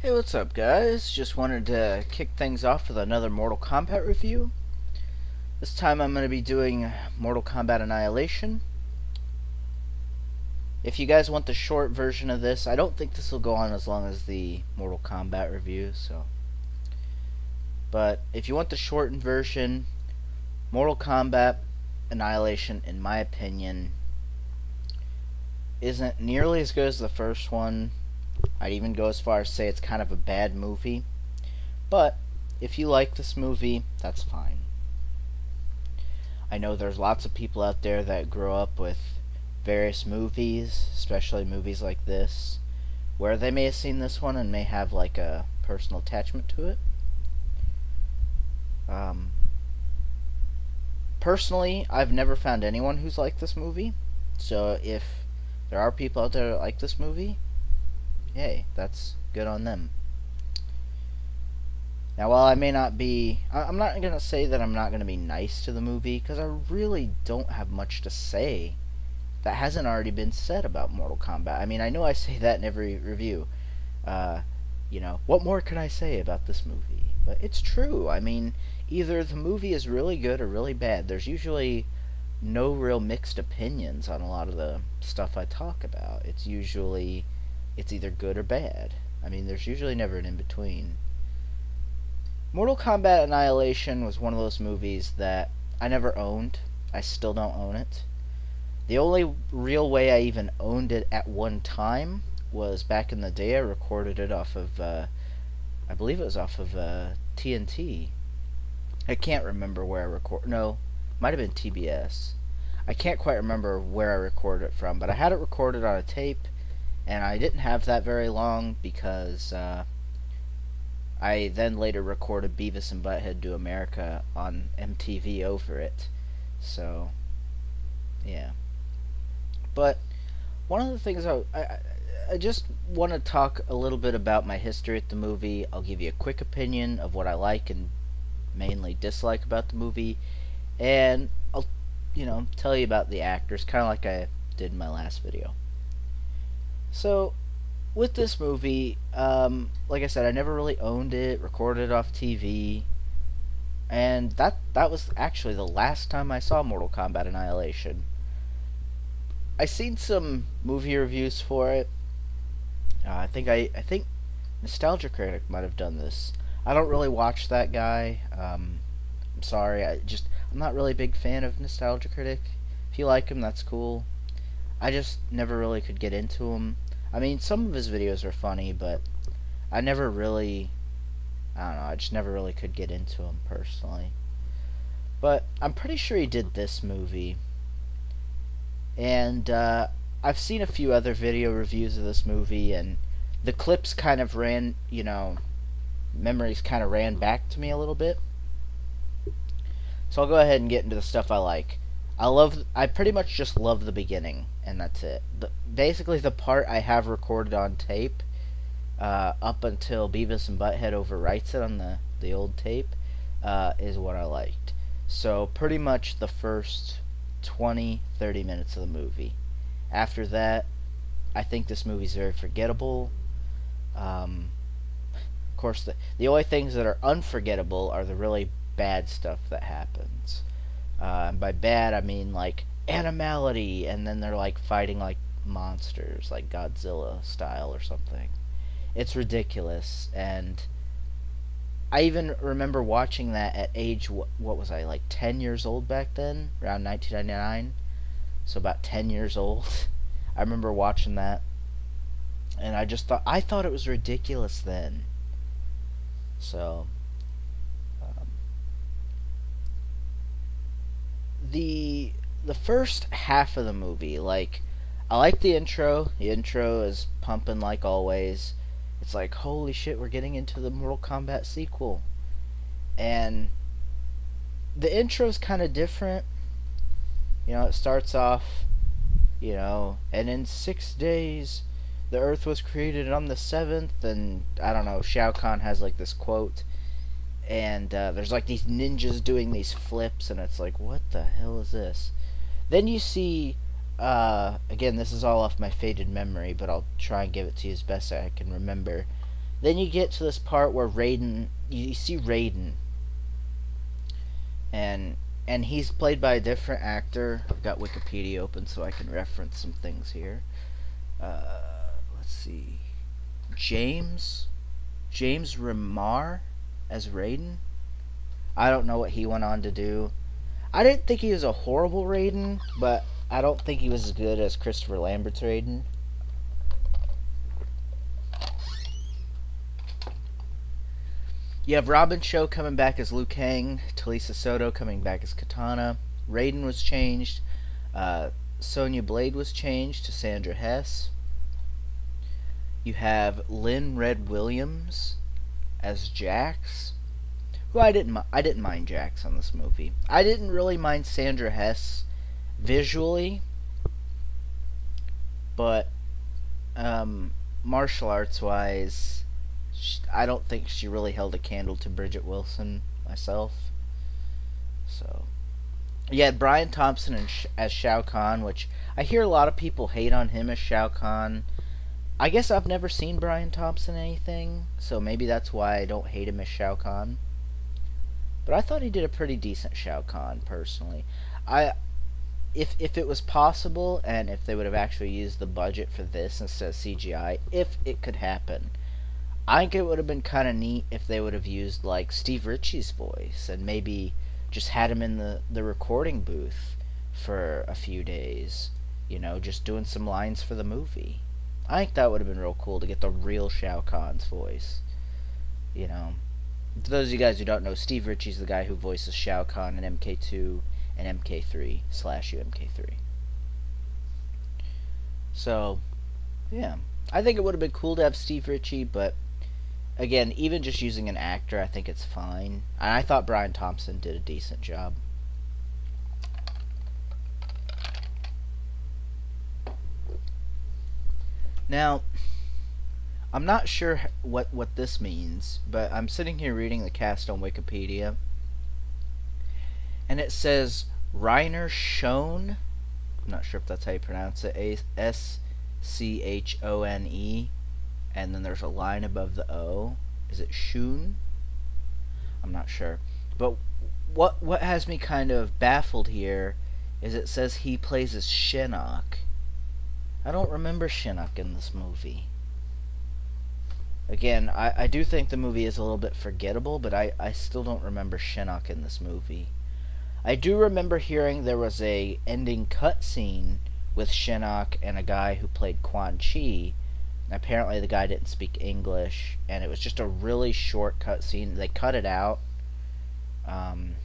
Hey, what's up, guys? Just wanted to kick things off with another Mortal Kombat review. This time I'm going to be doing Mortal Kombat Annihilation. If you guys want the short version of this, I don't think this will go on as long as the Mortal Kombat review, but if you want the shortened version, Mortal Kombat Annihilation, in my opinion, isn't nearly as good as the first one. I'd even go as far as say it's kind of a bad movie. But if you like this movie, that's fine. I know there's lots of people out there that grow up with various movies, especially movies like this, where they may have seen this one and may have like a personal attachment to it. Personally, I've never found anyone who's liked this movie. So if there are people out there that like this movie, hey, that's good on them. Now, while I may not be... I'm not going to say that I'm not going to be nice to the movie, because I really don't have much to say that hasn't already been said about Mortal Kombat. I mean, I know I say that in every review. You know, what more can I say about this movie? But it's true. I mean, either the movie is really good or really bad. There's usually no real mixed opinions on a lot of the stuff I talk about. It's either good or bad. I mean, there's usually never an in-between. Mortal Kombat Annihilation was one of those movies that I never owned. I still don't own it. The only real way I even owned it at one time was back in the day. I recorded it off of, I believe it was off of TNT. I can't remember where I recorded. No, might have been TBS. I can't quite remember where I recorded it from, but I had it recorded on a tape. And I didn't have that very long because I then later recorded Beavis and Butthead Do America on MTV over it. So, yeah. But one of the things I just want to talk a little bit about my history with the movie. I'll give you a quick opinion of what I like and mainly dislike about the movie. And I'll, tell you about the actors, kind of like I did in my last video. So, with this movie, like I said, I never really owned it, recorded it off TV, and that was actually the last time I saw Mortal Kombat Annihilation. I seen some movie reviews for it. I think Nostalgia Critic might have done this. I don't really watch that guy. I'm sorry, I'm not really a big fan of Nostalgia Critic. If you like him, that's cool. I just never really could get into him. I mean, some of his videos are funny, but I don't know, I just never really could get into him personally. But I'm pretty sure he did this movie. And I've seen a few other video reviews of this movie, and the clips kind of ran, memories kind of ran back to me a little bit. So I'll go ahead and get into the stuff I like. I pretty much just love the beginning, and that's it. Basically, the part I have recorded on tape, up until Beavis and Butthead overwrites it on the old tape, is what I liked. So, pretty much the first 20-30 minutes of the movie. After that, I think this movie's very forgettable. Of course, the only things that are unforgettable are the really bad stuff that happens. And by bad, I mean like animality, and then they're like fighting like monsters, like Godzilla style or something. It's ridiculous, and I even remember watching that at age, what was I, like 10 years old back then, around 1999, so about 10 years old. I remember watching that, and I thought it was ridiculous then. So, the first half of the movie, like, I like the intro. The intro is pumping like always. It's like, holy shit, we're getting into the Mortal Kombat sequel. And the intro's kind of different. It starts off, and in 6 days, the Earth was created on the 7th, and, I don't know, Shao Kahn has, like, this quote. And there's like these ninjas doing these flips, and it's like, what the hell is this? Then you see, again, this is all off my faded memory, but I'll try and give it to you as best I can remember. Then you get to this part where Raiden, you see Raiden, and he's played by a different actor. I've got Wikipedia open so I can reference some things here. Let's see, James Remar as Raiden. I don't know what he went on to do. I didn't think he was a horrible Raiden, but I don't think he was as good as Christopher Lambert's Raiden. You have Robin Shou coming back as Liu Kang, Talisa Soto coming back as Katana, Raiden was changed, Sonya Blade was changed to Sandra Hess. You have Lynn Red Williams as Jax, who I didn't mind Jax on this movie. I didn't really mind Sandra Hess visually, but martial arts wise, I don't think she really held a candle to Bridget Wilson myself. So you had Brian Thompson as Shao Kahn, which I hear a lot of people hate on him as Shao Kahn. I guess I've never seen Brian Thompson in anything, so maybe that's why I don't hate him as Shao Kahn. But I thought he did a pretty decent Shao Kahn, personally. If it was possible, and if they would have actually used the budget for this instead of CGI, if it could happen, I think it would have been kind of neat if they would have used, like, Steve Ritchie's voice, and maybe just had him in the recording booth for a few days, you know, just doing some lines for the movie. I think that would have been real cool to get the real Shao Kahn's voice, you know. For those of you guys who don't know, Steve Ritchie's the guy who voices Shao Kahn in MK2 and MK3/UMK3. So, yeah. I think it would have been cool to have Steve Ritchie, but again, even just using an actor, I think it's fine. And I thought Brian Thompson did a decent job. Now, I'm not sure what this means, but I'm sitting here reading the cast on Wikipedia, and it says Rainer Schone. I'm not sure if that's how you pronounce it. Schone, and then there's a line above the O. Is it Shun? I'm not sure. But what has me kind of baffled here is it says he plays as Shinnok. I don't remember Shinnok in this movie. Again, I do think the movie is a little bit forgettable, but I still don't remember Shinnok in this movie. I do remember hearing there was a ending cutscene with Shinnok and a guy who played Quan Chi. Apparently the guy didn't speak English, and it was just a really short cutscene. They cut it out. I'm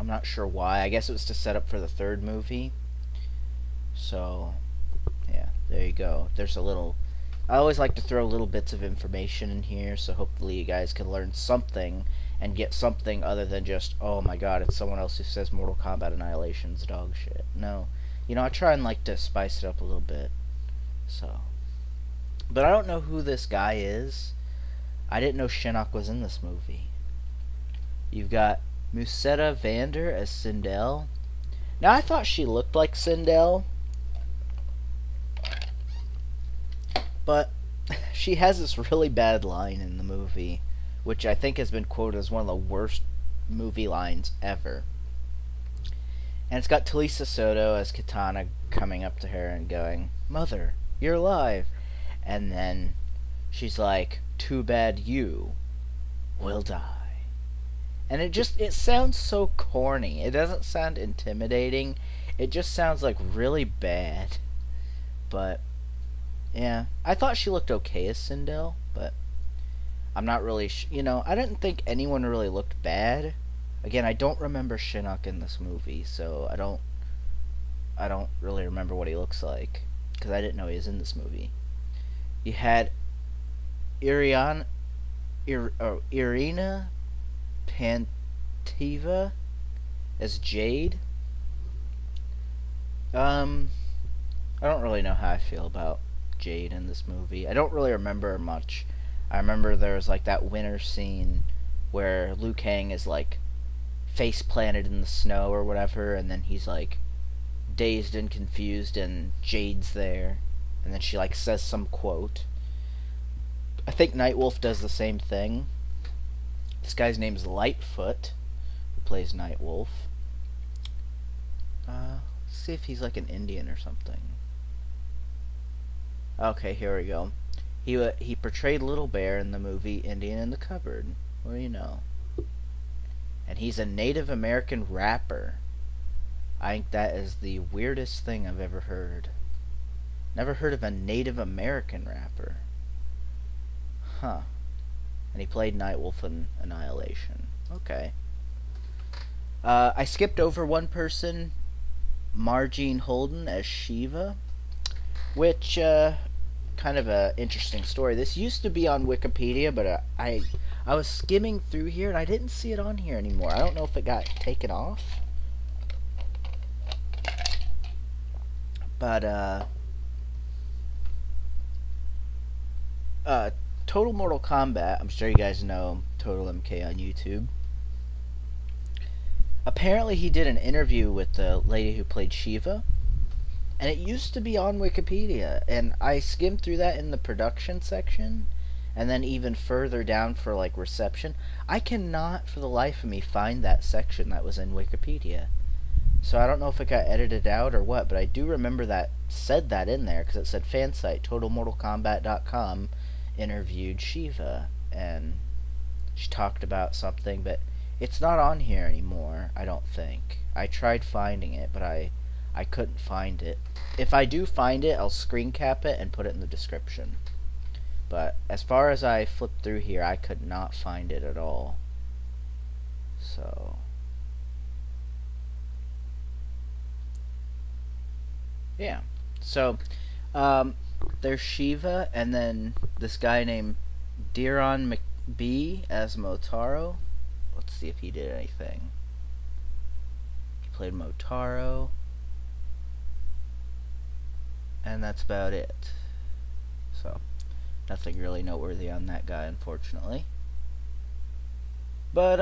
not sure why. I guess it was to set up for the third movie. So, yeah, there you go. There's a little... I always like to throw little bits of information in here, so hopefully you guys can learn something and get something other than just, oh my god, it's someone else who says Mortal Kombat Annihilation's dog shit. No. You know, I try and like to spice it up a little bit. So. But I don't know who this guy is. I didn't know Shinnok was in this movie. You've got Musetta Vander as Sindel. Now, I thought she looked like Sindel, but she has this really bad line in the movie, which I think has been quoted as one of the worst movie lines ever. And it's got Talisa Soto as Katana coming up to her and going, "Mother, you're alive." And then she's like, "Too bad you will die." And it sounds so corny. It doesn't sound intimidating. It just sounds like really bad. But yeah, I thought she looked okay as Sindel, but I'm not really you know, I didn't think anyone really looked bad. Again, I don't remember Shinnok in this movie, so I don't really remember what he looks like, because I didn't know he was in this movie. You had Irina Pantiva as Jade. I don't really know how I feel about Jade in this movie. I don't really remember much. I remember there was like that winter scene where Liu Kang is like face planted in the snow or whatever, and then he's like dazed and confused, and Jade's there, and then she like says some quote. I think Nightwolf does the same thing. This guy's name is Lightfoot, who plays Nightwolf. Let's see if he's like an Indian or something. Okay, here we go. He portrayed Little Bear in the movie Indian in the Cupboard. What do you know? And he's a Native American rapper. I think that is the weirdest thing I've ever heard. Never heard of a Native American rapper. Huh. And he played Nightwolf in Annihilation. Okay. I skipped over one person, Margene Holden as Shiva, which, kind of a interesting story. This used to be on Wikipedia, but I was skimming through here and I didn't see it on here anymore. I don't know if it got taken off. But, Total Mortal Kombat, I'm sure you guys know Total MK on YouTube. Apparently he did an interview with the lady who played Shiva, and it used to be on Wikipedia, and I skimmed through that in the production section, and then even further down for like reception. I cannot for the life of me find that section that was in Wikipedia. So I don't know if it got edited out or what, but I do remember that said that in there, because it said fan site TotalMortalKombat.com interviewed Shiva, and she talked about something, but it's not on here anymore, I don't think. I tried finding it, but I couldn't find it. If I do find it, I'll screen cap it and put it in the description. But as far as I flipped through here, I could not find it at all. So yeah. So there's Shiva, and then this guy named Diron McBee as Motaro. Let's see if he did anything. He played Motaro, and that's about it. So nothing really noteworthy on that guy, unfortunately. But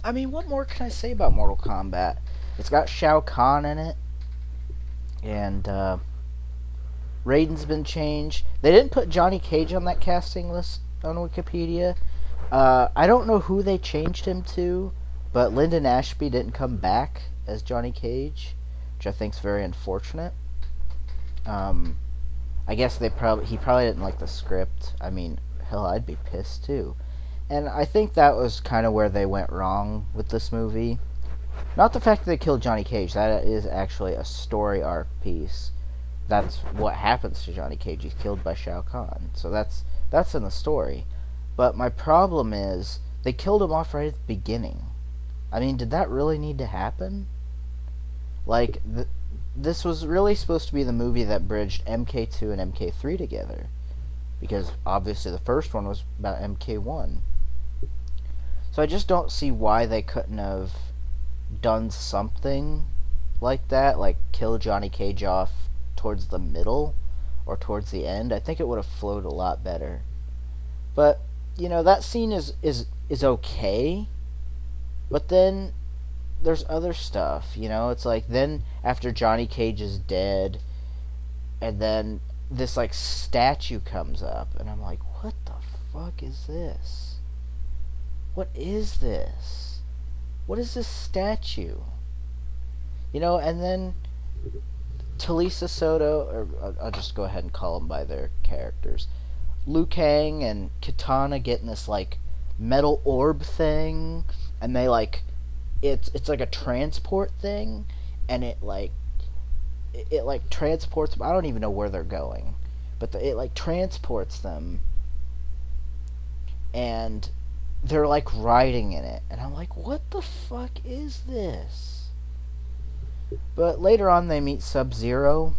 I mean, what more can I say about Mortal Kombat? It's got Shao Kahn in it, and Raiden's been changed. They didn't put Johnny Cage on that casting list on Wikipedia. I don't know who they changed him to, but Lyndon Ashby didn't come back as Johnny Cage, which I think is very unfortunate. I guess he probably didn't like the script. I mean, hell, I'd be pissed too. And I think that was kind of where they went wrong with this movie. Not the fact that they killed Johnny Cage. That is actually a story arc piece. That's what happens to Johnny Cage. He's killed by Shao Kahn. So that's in the story. But my problem is, they killed him off right at the beginning. I mean, did that really need to happen? Like, this was really supposed to be the movie that bridged MK2 and MK3 together. Because, obviously, the first one was about MK1. So I just don't see why they couldn't have done something like that. Like, kill Johnny Cage off towards the middle or towards the end. I think it would have flowed a lot better. But, you know, that scene is okay. But then there's other stuff, you know? It's like, then after Johnny Cage is dead, and then this, like, statue comes up, and I'm like, what the fuck is this? What is this? What is this statue? You know, and then Talisa Soto, or I'll just go ahead and call them by their characters, Liu Kang and Kitana getting this, like, metal orb thing, and they, like, it's like a transport thing, and it transports them. I don't even know where they're going, but it, like, transports them, and they're, like, riding in it, and I'm like, what the fuck is this? But later on they meet Sub-Zero.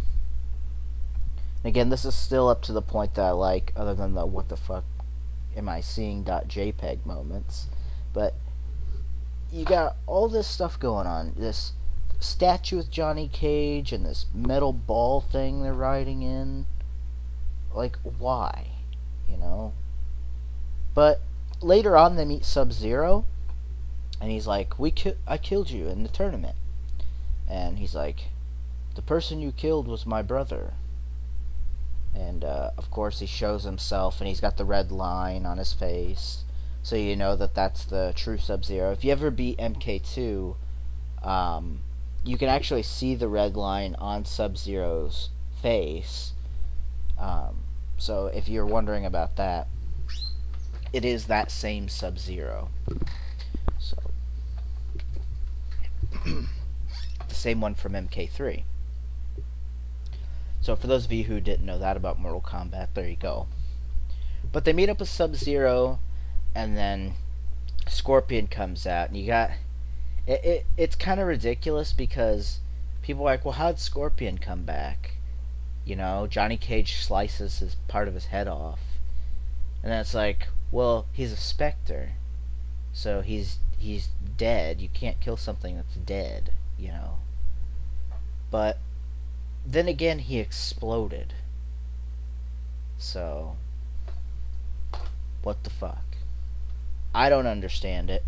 Again, this is still up to the point that I like, other than the what the fuck am I seeing .jpeg moments. But you got all this stuff going on. This statue with Johnny Cage and this metal ball thing they're riding in. Like, why? You know? But later on they meet Sub-Zero, and he's like, I killed you in the tournament. And he's like, the person you killed was my brother. And of course he shows himself, and he's got the red line on his face, so you know that that's the true Sub-Zero. If you ever beat MK2, you can actually see the red line on Sub-Zero's face. So if you're wondering about that, it is that same Sub-Zero. So the same one from MK3. So for those of you who didn't know that about Mortal Kombat, there you go. But they meet up with Sub-Zero, and then Scorpion comes out, and you got... It's kind of ridiculous because people are like, well, how'd Scorpion come back? You know, Johnny Cage slices part of his head off. And then it's like, well, he's a Spectre. So he's dead. You can't kill something that's dead, you know. But then again, he exploded. So, what the fuck? I don't understand it.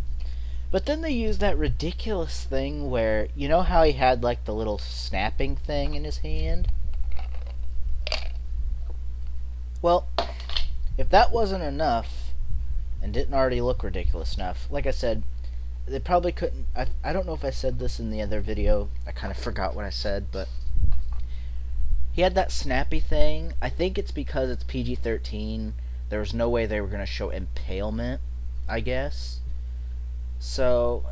But then they use that ridiculous thing where, you know how he had like the little snapping thing in his hand? Well, if that wasn't enough, and didn't already look ridiculous enough, like I said, they probably couldn't... I don't know if I said this in the other video. I kind of forgot what I said, but... he had that snappy thing. I think it's because it's PG-13. There was no way they were going to show impalement, I guess. So,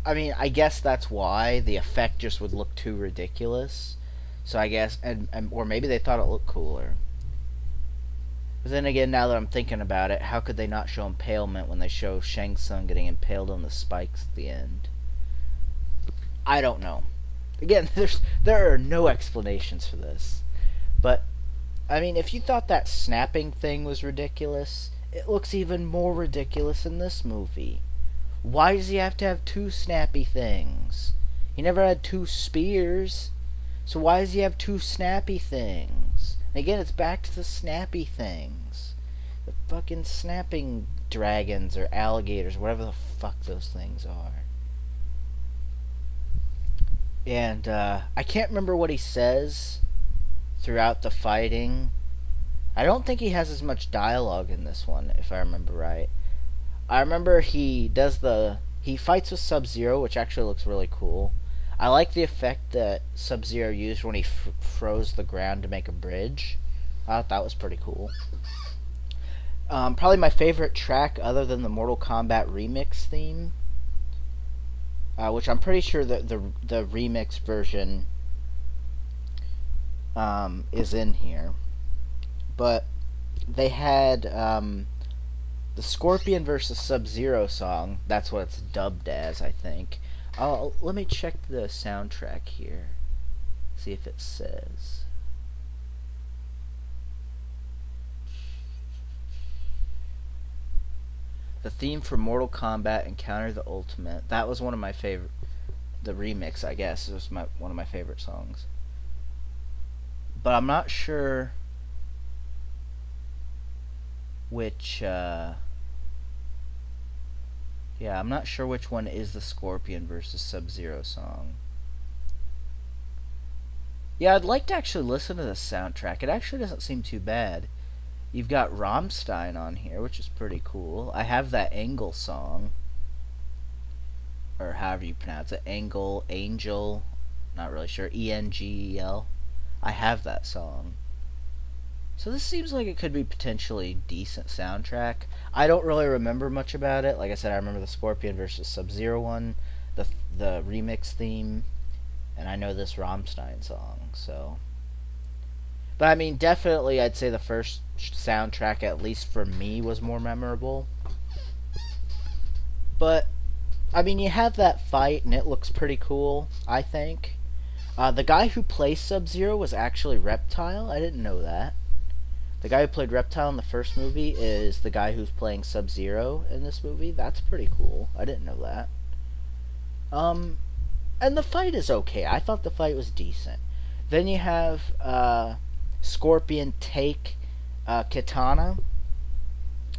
I mean, I guess that's why the effect just would look too ridiculous. So I guess, or maybe they thought it looked cooler. But then again, now that I'm thinking about it, how could they not show impalement when they show Shang Tsung getting impaled on the spikes at the end? I don't know. Again, there are no explanations for this. But, I mean, if you thought that snapping thing was ridiculous, it looks even more ridiculous in this movie. Why does he have to have two snappy things? He never had two spears. So why does he have two snappy things? And again, it's back to the snappy things. The fucking snapping dragons or alligators, whatever the fuck those things are. And I can't remember what he says throughout the fighting. I don't think he has as much dialogue in this one, if I remember right. I remember he fights with Sub-Zero, which actually looks really cool. I like the effect that Sub-Zero used when he froze the ground to make a bridge. I thought that was pretty cool. Probably my favorite track other than the Mortal Kombat remix theme, which I'm pretty sure that the remix version is in here. But they had the Scorpion versus Sub-Zero song. That's what it's dubbed as, I think. Let me check the soundtrack here. See if it says. The theme for Mortal Kombat Encounter the Ultimate. That was one of my favorite. The remix, I guess, was one of my favorite songs. But I'm not sure which, yeah, I'm not sure which one is the Scorpion versus Sub-Zero song. Yeah, I'd like to actually listen to the soundtrack. It actually doesn't seem too bad. You've got Rammstein on here, which is pretty cool. I have that Engel song, or however you pronounce it, Angel, not really sure, Engel. I have that song. So this seems like it could be potentially decent soundtrack. I don't really remember much about it. Like I said, I remember the Scorpion versus Sub-Zero one, the remix theme, and I know this Rammstein song. So, but I mean, definitely, I'd say the first soundtrack, at least for me, was more memorable. But I mean, you have that fight, and it looks pretty cool, I think. The guy who plays Sub-Zero was actually Reptile. I didn't know that. The guy who played Reptile in the first movie is the guy who's playing Sub-Zero in this movie. That's pretty cool. I didn't know that. And the fight is okay. I thought the fight was decent. Then you have Scorpion take Katana,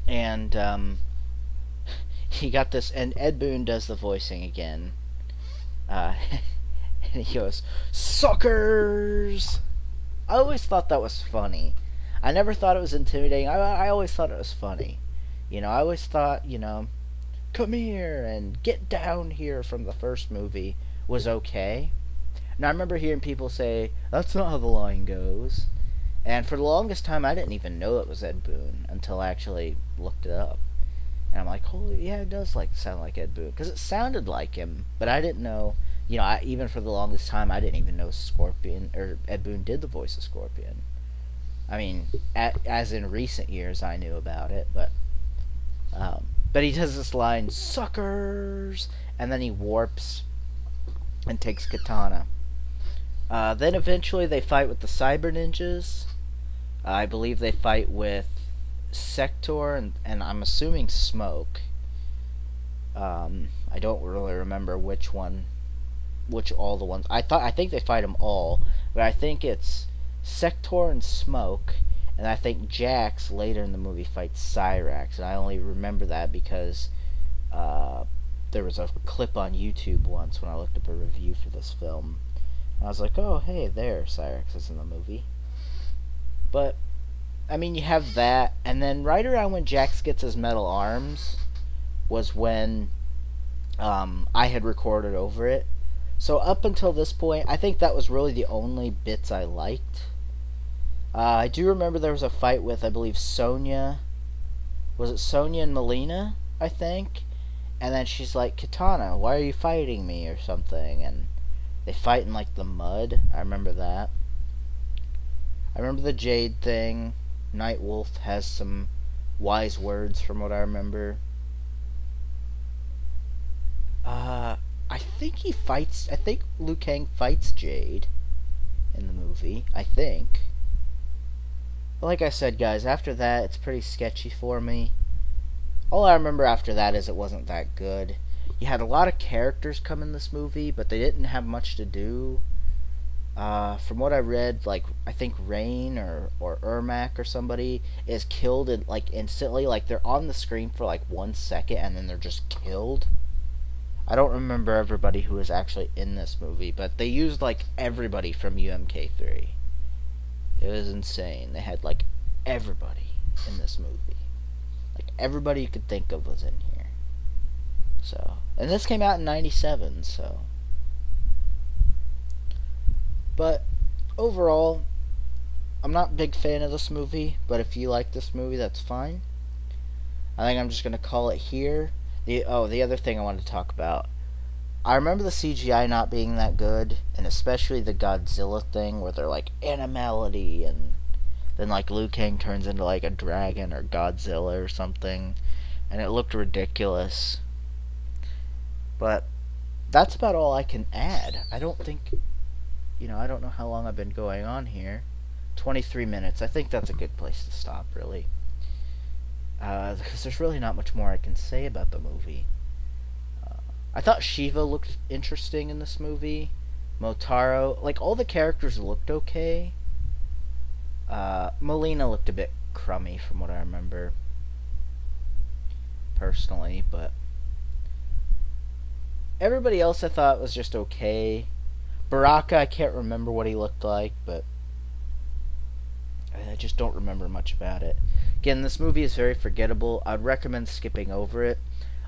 and he got this, and Ed Boon does the voicing again. And he goes, "Suckers!" I always thought that was funny. I never thought it was intimidating. I always thought it was funny. I always thought, come here and get down here from the first movie was okay. And I remember hearing people say, that's not how the line goes. And for the longest time, I didn't even know it was Ed Boon until I actually looked it up. And I'm like, holy, yeah, it does sound like Ed Boon. Because it sounded like him, but I didn't know, even for the longest time, I didn't even know Scorpion, or Ed Boon did the voice of Scorpion. I mean, as in recent years, I knew about it, but he does this line, suckers, and then he warps and takes Katana. Then eventually they fight with the Cyber Ninjas. I believe they fight with Sector and I'm assuming Smoke. I don't really remember which all the ones. I think they fight them all, but I think it's Sector and Smoke, and I think Jax later in the movie fights Cyrax, and I only remember that because there was a clip on YouTube once when I looked up a review for this film. And I was like, oh, hey, there, Cyrax is in the movie. But, I mean, you have that, and then right around when Jax gets his metal arms was when I had recorded over it. So up until this point, I think that was really the only bits I liked. I do remember there was a fight with, I believe, Sonya. Was it Sonya and Melina, I think? And then she's like, Katana, why are you fighting me, or something, and they fight in, like, the mud. I remember that. I remember the Jade thing. Nightwolf has some wise words from what I remember. I think Liu Kang fights Jade in the movie. I think. But like I said, guys, after that, it's pretty sketchy for me. All I remember after that is it wasn't that good. You had a lot of characters come in this movie, but they didn't have much to do. From what I read, like, I think Rain or Ermac or somebody is killed instantly. Like, they're on the screen for, 1 second, and then they're just killed. I don't remember everybody who was actually in this movie, but they used, everybody from UMK3. It was insane. They had, everybody in this movie. Everybody you could think of was in here. So, and this came out in 97, so. But, overall, I'm not a big fan of this movie, but if you like this movie, that's fine. I think I'm just going to call it here. The other thing I wanted to talk about. I remember the CGI not being that good, and especially the Godzilla thing, where they're animality, and then Liu Kang turns into a dragon or Godzilla or something, and it looked ridiculous. But that's about all I can add. I don't think, I don't know how long I've been going on here. 23 minutes. I think that's a good place to stop, really. Because there's really not much more I can say about the movie. I thought Shiva looked interesting in this movie. Motaro, all the characters looked okay. Melina looked a bit crummy from what I remember. Personally, but everybody else I thought was just okay. Baraka, I can't remember what he looked like, but I just don't remember much about it. Again, this movie is very forgettable. I'd recommend skipping over it.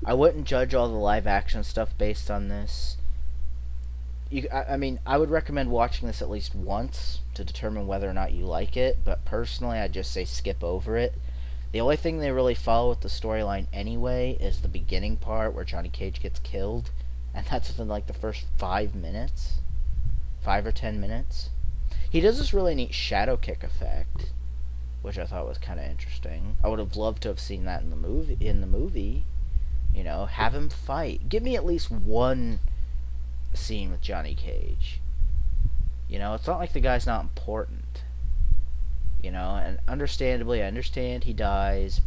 I wouldn't judge all the live action stuff based on this. I would recommend watching this at least once to determine whether or not you like it, but personally, I'd just say skip over it. The only thing they really follow with the storyline anyway is the beginning part where Johnny Cage gets killed, and that's within the first 5 minutes. 5 or 10 minutes. He does this really neat shadow kick effect, which I thought was kind of interesting. I would have loved to have seen that in the movie. Have him fight. Give me at least one scene with Johnny Cage. It's not like the guy's not important. And understandably, I understand he dies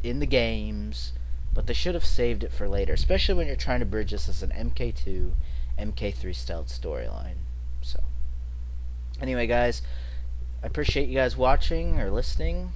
in the games, but they should have saved it for later, especially when you're trying to bridge this as an MK2, MK3 stealth storyline. So, anyway, guys, I appreciate you guys watching or listening.